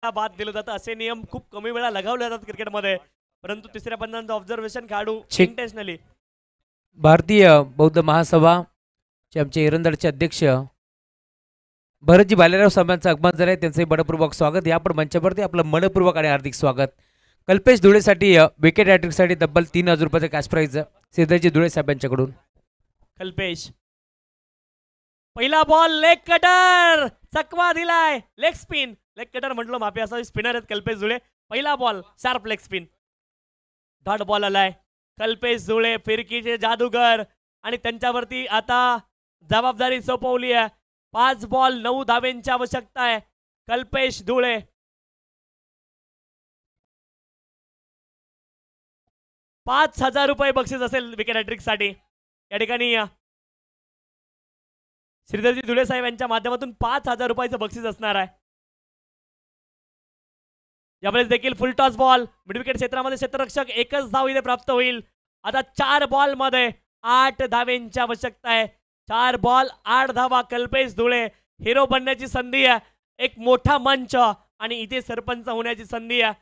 बाद दिलं जातं असे नियम खूप कमी वेळा लगावले जातात क्रिकेटमध्ये, परंतु तिसऱ्या पंधांचं ऑब्झर्वेशन खेळाडू इंटेन्शनली. भारतीय बौद्ध महासभा चे आमचे एरंदळचे अध्यक्ष भरतजी बालेराव साहेबांचं आगमन झालंय, त्यांचे मनपूर्वक स्वागत. या पण मंचावरती आपलं मनपूर्वक आणि हार्दिक स्वागत. कल्पेश धुळेसाठी विकेट हॅट्रिकसाठी तब्बल 3000 रुपयाचं कॅश प्राइज श्रीधरजी धुळे साहेबांच्याकडून. कल्पेश पहिला बॉल लेग कटर, चकवा दिलाय, लेग स्पिन. लेग कटर म्हटलं माफी असा स्पिनर आहेत कल्पेश धुळे. पहिला ball sharp leg spin, dot ball आलाय. कल्पेश धुळे फिरकीचे जादूगर आणि त्यांच्यावरती आता जबाबदारी सोपवली आहे. 5 बॉल 9 धाब्यांची आवश्यकता आहे. कल्पेश धुळे 5000 रुपये बक्षीस असेल विकेट हॅट्रिक साठी. या ठिकाणी श्रीधरजी धुळे साहेब यांच्या माध्यमातून 5000 रुपयाचं बक्षीस असणार आहे. यावेळेस देखील फुल टॉस बॉल मिड विकेट क्षेत्रामध्ये क्षेत्ररक्षक एकच धाव इथे प्राप्त होईल. आता 4 बॉल मध्ये 8 धाव्यांची आवश्यकता आहे. 4 बॉल 8 धावा. कल्पेश धुळे हिरो बनण्याची संधी आहे, एक मोठा मंच आणि इथे सरपंच होण्याची संधी आहे.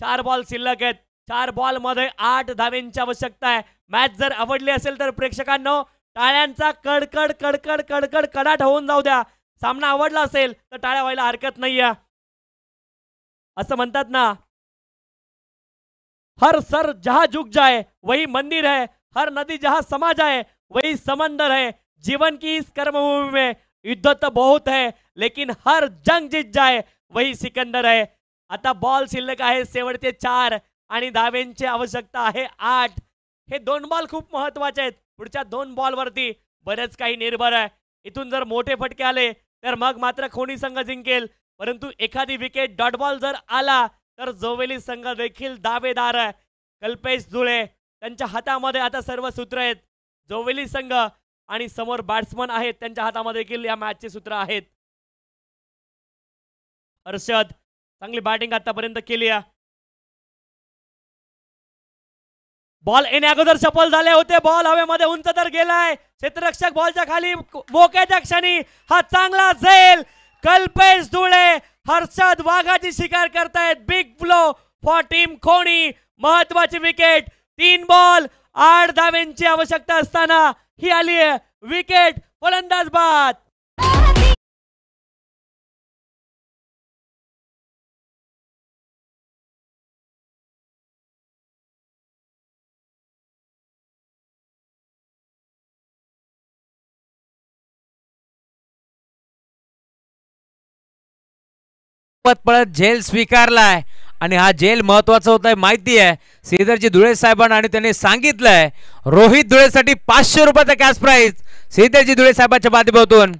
4 बॉल शिल्लक आहेत. 4 बॉल मध्ये 8 धाव्यांची आवश्यकता आहे. मॅच जर आवडली असेल तर प्रेक्षकांनो टाळ्यांचा कडकड कडकड कडकड कडाट होऊन जाऊ द्या. सामना आवडला असेल तर टाळ्या व्हायला हरकत नाहीये. असं म्हणतात ना, हर सर जहां झुक जाए वही मंदिर है, हर नदी जहां समा जाए वही समंदर है. जीवन की इस कर्मभूमि में युद्ध तो बहुत है, लेकिन हर जंग जीत जाए वही सिकंदर है. आता बॉल शिल्लक आहे शेवटचे 4 आणि धाव्यांची आवश्यकता आहे 8. हे 2 बॉल खूप महत्वाचे आहेत. पुढच्या 2 बॉल वरती बरेच काही निर्भर आहे. इथून जर मोठे फटके आले तर मग मात्र कोणी संघ जिंकेल, परंतु एखादी विकेट डॉट बॉल जर आला तर जोवेली संघ देखील दावेदार आहे. कल्पेश धुळे त्यांच्या हातामध्ये आता सर्व सूत्र आहेत. जोवेली संघ आणि समोर बॅट्समन आहेत, त्यांच्या हातामध्ये देखील या मॅचचे सूत्र आहेत. हर्षद चांगली बॅटिंग आतापर्यंत केली आहे. बॉल येण्या अगोदर सफल झाले होते. बॉल हवेमध्ये उंच तर गेलाय. क्षेत्ररक्षक बॉलच्या खाली मोक्याच्या क्षणी हा चांगला झेल. कल्पेश धुळे हर्षद वाघाची शिकार करतायत. Big blow for team Khoni. महत्वाची विकेट. 3 बॉल 8 धाव्यांची आवश्यकता असताना ही आली आहे विकेट. फलंदाज बाद. पळत झेल स्वीकारलाय आणि हा झेल महत्वाचा होत आहे माहिती आहे श्रीधरजी धुळे साहेबांना, आणि त्यांनी सांगितलंय रोहित धुळेसाठी 500 रुपयाचा कॅश प्राइज श्रीधरजी धुळे साहेबांच्या माध्यमातून.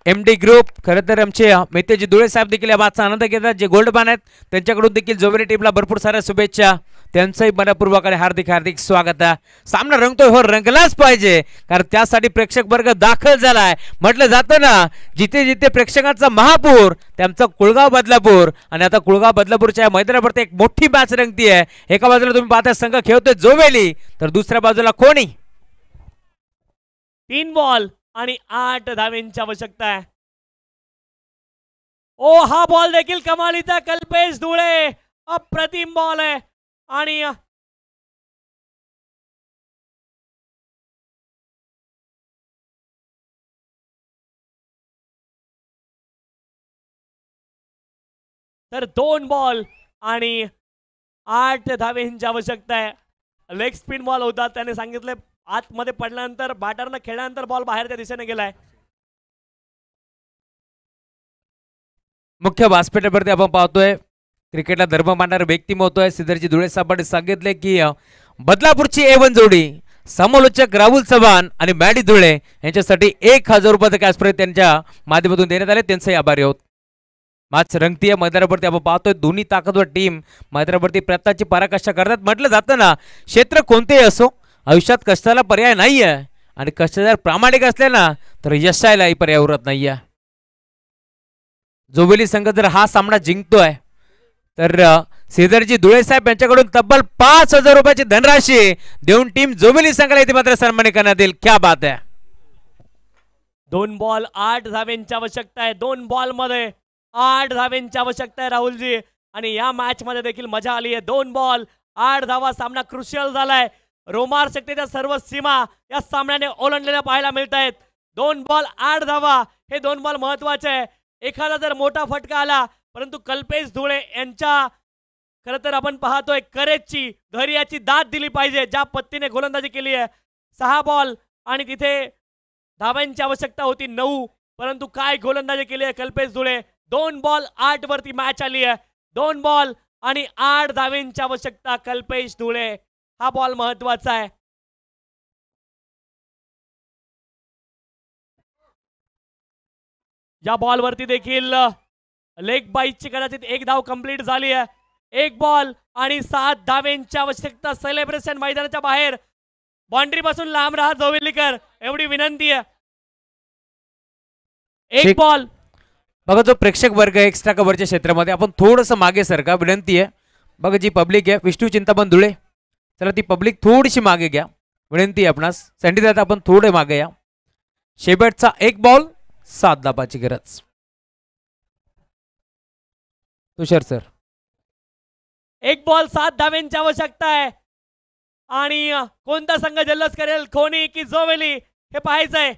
MD ग्रुप खरं तर आमचे मेहतेजी धुळे साहेब देखील या बातचा आनंद घेतात, जे गोल्ड मॅन आहेत. त्यांच्याकडून देखील जोवेली टीमला भरपूर साऱ्या शुभेच्छा. त्यांचंही मनपूर्वक आणि हार्दिक हार्दिक स्वागत आहे. सामना रंगतोय हो, रंगलाच पाहिजे, कारण त्यासाठी प्रेक्षक वर्ग दाखल झालाय. म्हटलं जातं ना, जिथे जिथे प्रेक्षकांचा महापूर त्यांचा कुळगाव बदलापूर. आणि आता कुळगाव बदलापूरच्या मैदानावरती एक मोठी मॅच रंगतीये. एका बाजूला तुम्ही पाहता संघ खेळतोय जोवेली, तर दुसऱ्या बाजूला कोणी. 3 बॉल आणि 8 धाव्यांची आवश्यकता आहे. ओ हा बॉल देखील कमालीचा. कल्पेश धुळे अप्रतिम बॉल आहे. आणि तर 2 बॉल आणि 8 धाव्यांची आवश्यकता आहे. लेग स्पिन बॉल होता. त्याने सांगितले आतमध्ये पडल्यानंतर बॅटरनं खेळल्यानंतर बॉल बाहेरच्या दिशेने गेलाय. मुख्य व्यासपीठावरती आपण पाहतोय क्रिकेटला धर्म मानणारे व्यक्तिमत्व आहे श्रीधरजी धुळे साहेबांनी सांगितले की बदलापूरची A1 जोडी समालोचक राहुल चव्हाण आणि मॅडी धुळे यांच्यासाठी 1000 रुपयाचा कॅश प्राइज त्यांच्या माध्यमातून देण्यात आले. त्यांचे आभारी आहोत. मॅच रंगतीय मैदानावरती आपण पाहतोय दोन्ही ताकदवर टीम मैदानावरती प्रयत्नाची पराकाष्ठा करतात. म्हटलं जातं ना, क्षेत्र कोणतेही असो आयुष्यात कष्टाला पर्याय नाहीये, आणि कष्ट जर प्रामाणिक असले ना तर यशालाही पर्याय उरत नाहीये. जोवेली संघ जर हा सामना जिंकतोय तर श्रीधरजी धुळे साहेब यांच्याकडून तब्बल 5000 रुपयाची धनराशी देऊन टीम जोवेली संघाला इथे मात्र सन्मानित करण्यात येईल. क्या बात आहे. 2 बॉल 8 धाव्यांची आवश्यकता आहे. 2 बॉल मध्ये 8 धावांची आवश्यकता आहे राहुलजी. आणि या मॅच मध्ये देखील मजा आली आहे. 2 बॉल 8 धावा, सामना क्रुशियल झालाय. रोमांचकतेच्या सर्व सीमा या सामन्याने ओलांडलेल्या पाहायला मिळत आहेत. 2 बॉल 8 धावा, हे 2 बॉल महत्वाचे आहे. एखादा जर मोठा फटका आला, परंतु कल्पेश धुळे यांच्या खरं तर आपण पाहतोय करेजची, धैर्याची दाद दिली पाहिजे. ज्या पद्धतीने गोलंदाजी केली आहे, 6 बॉल आणि तिथे धावांची आवश्यकता होती 9, परंतु काय गोलंदाजी केली आहे कल्पेश धुळे. 2 बॉल 8 वरती मॅच आली आहे. 2 बॉल आणि 8 धावांची आवश्यकता कल्पेश धुळे. हा बॉल महत्वाचा आहे. या बॉल वरती देखील लेग बाईटची कदाचित 1 धाव कंप्लीट झाली आहे. 1 बॉल आणि 7 धावांची आवश्यकता. सेलिब्रेशन मैदानाच्या बाहेर, बाउंड्री पासून लांब राहा जोवेलीकर, एवढी विनंती आहे. 1 बॉल. बघा जो प्रेक्षक वर्ग आहे एक्स्ट्रा कव्हरच्या क्षेत्रामध्ये, आपण थोडंसं मागे सरका, विनंती आहे. बघा जी पब्लिक आहे, विष्णू चिंतामण धुळे, चला ती पब्लिक थोडीशी मागे घ्या, विनंती आहे आपणास. सँडी दादा आपण थोडे मागे या. शेवटचा 1 बॉल 7 धाबाची गरज. तुषार सर. 1 बॉल 7 धावांची आवश्यकता आहे. आणि कोणता संघ जल्लोष करेल, खोनी की जोवेली, हे पाहायचंय.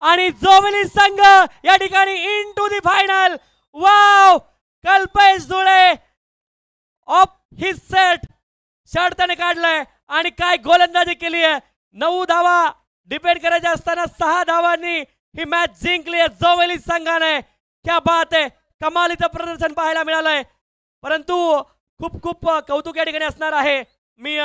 आणि जोवेली संघ या ठिकाणी into the final. Wow, Kalpesh Dhule off his set shirt त्याने काढलाय आणि काय गोलंदाजी केली आहे. 9 धावा डिपेंड करायच्या असताना 6 धावांनी ही मॅच जिंकली आहे जोवेली संघाने. क्या बात आहे, कमालीचं प्रदर्शन पाहायला मिळालंय. परंतु खूप खूप कौतुक या ठिकाणी असणार आहे. मी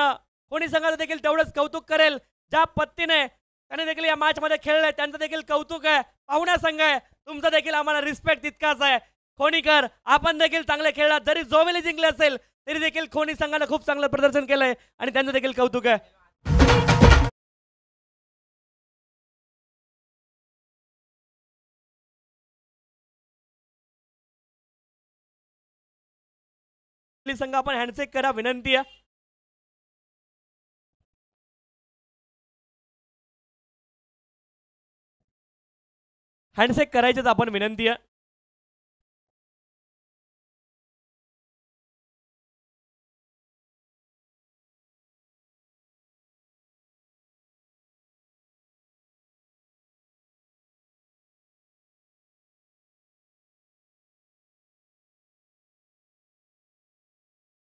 कोणी संघाचं देखील तेवढंच कौतुक करेल ज्या पद्धतीने त्याने देखील या मॅच मध्ये खेळले, त्यांचं देखील कौतुक आहे. पाहुण्या संघ आहे, तुमचा देखील आम्हाला रिस्पेक्ट तितकाच आहे. खोनीकर, आपण देखील चांगले खेळलात. जरी जोवेली जिंकले असेल तरी देखील खोनी संघाने खूप चांगलं प्रदर्शन केलंय आणि त्यांचं देखील कौतुक आहे. संघ आपण हँडशेक करा, विनंती आहे. हँडशेक करायचेच आपण, विनंती आहे.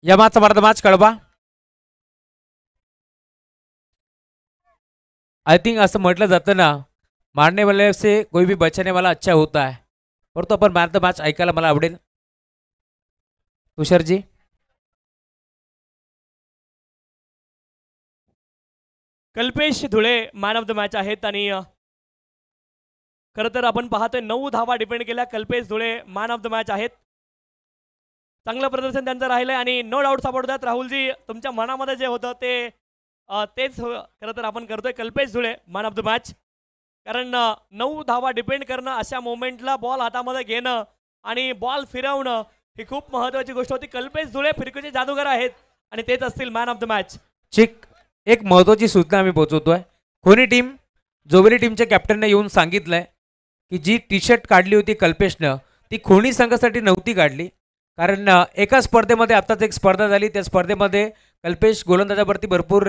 या मॅचचा मॅच कळवा. आई थिंक असं म्हटलं जातं ना, मारने वाले से कोई भी बचाने वाला अच्छा होता है. परंतु आपण मॅन द मॅच ऐकायला मला आवडेल. Tushar ji. Kalpesh Dhule man of the match आहेत. आणि खरं तर आपण पाहतोय 9 धावा डिपेंड केल्या. Kalpesh Dhule man of the match आहेत. चांगलं प्रदर्शन त्यांचं राहिलंय आणि नो डाऊट सपोर्ट द्यात. राहुलजी, तुमच्या मनामध्ये जे होतं तेच खरं तर आपण करतोय. Kalpesh Dhule man of the match. कारण 9 धावा डिपेंड करणं, अशा मोमेंटला बॉल हातामध्ये घेणं आणि बॉल फिरवणं ही खूप महत्वाची गोष्ट होती. कल्पेश धुळे फिरकीचे जादूगार आहेत आणि तेच असतील मॅन ऑफ द मॅच. चिक एक महत्वाची सूचना आम्ही पोहोचवतोय. खोनी टीम, जोवेली टीमच्या कॅप्टनने येऊन सांगितलंय की जी टी शर्ट काढली होती कल्पेशनं, ती खोनी संघासाठी नव्हती काढली. कारण एका स्पर्धेमध्ये आत्ताच एक स्पर्धा झाली, त्या स्पर्धेमध्ये कल्पेश गोलंदाजावरती भरपूर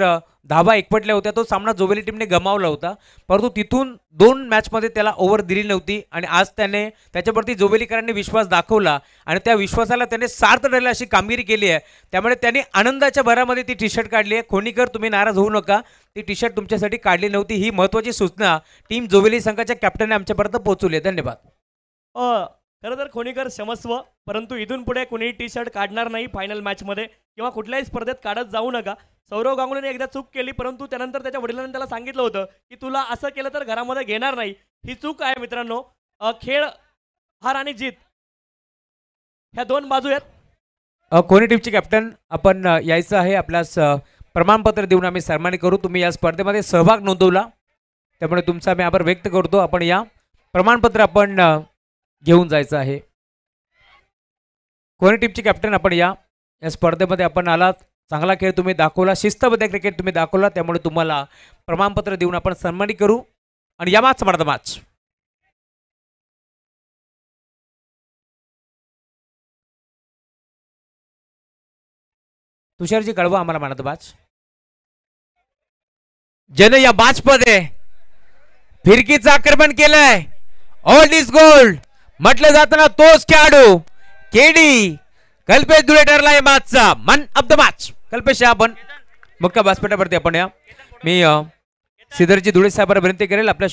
धावा एकवटल्या होत्या. तो सामना जोवेली टीमने गमावला होता, परंतु तिथून 2 मॅचमध्ये त्याला ओव्हर दिली नव्हती आणि आज त्याने त्याच्यावरती जोवेलीकरांनी विश्वास दाखवला आणि त्या विश्वासाला त्याने सार्थ ठरला अशी कामगिरी केली आहे. त्यामुळे त्यांनी आनंदाच्या भरामध्ये ती टी शर्ट काढली आहे. खोनीकर, तुम्ही नाराज होऊ नका, ती टी शर्ट तुमच्यासाठी काढली नव्हती. ही महत्त्वाची सूचना टीम जोवेली संघाच्या कॅप्टनने आमच्यापर्यंत पोहोचवली आहे. धन्यवाद. खरं तर खोनीकर क्षमस्व, परंतु इथून पुढे कुणीही टी शर्ट काढणार नाही फायनल मॅचमध्ये किंवा कुठल्याही स्पर्धेत काढत जाऊ नका. सौरव गांगुलीने एकदा चूक केली, परंतु त्यानंतर त्याच्या वडिलांनी त्याला सांगितलं होतं की तुला असं केलं तर घरामध्ये घेणार नाही. ही चूक आहे मित्रांनो. खेळ हार आणि जीत ह्या 2 बाजू आहेत. खोनी टीमचे कॅप्टन आपण यायचं आहे. आपल्यास प्रमाणपत्र देऊन आम्ही सन्मानित करू. तुम्ही या स्पर्धेमध्ये सहभाग नोंदवला, त्यामुळे तुमचा आम्ही आभार व्यक्त करतो. आपण या प्रमाणपत्र आपण घेऊन जायचं आहे. खोनी टीमचे कॅप्टन आपण या स्पर्धेमध्ये आपण आलात, चांगला खेळ तुम्ही दाखवला, शिस्तबद्ध क्रिकेट तुम्ही दाखवला, त्यामुळे तुम्हाला प्रमाणपत्र देऊन आपण सन्मानित करू. आणि या मॅच तुषारजी कळवा आम्हाला म्हणत बाच ज्याने या बाचमध्ये फिरकीचं आक्रमण केलंय. ऑल इज गोल्ड म्हटलं जाताना तोच खेळाडू केडी कल्पेश धुळे ठरलाय मॅचचा मन ऑफ द मॅच. कल्पेश आपण मुख्य व्यासपीठावरती आपण या. मी श्रीधरजी धुळे साहेबांना विनंती करेल आपल्या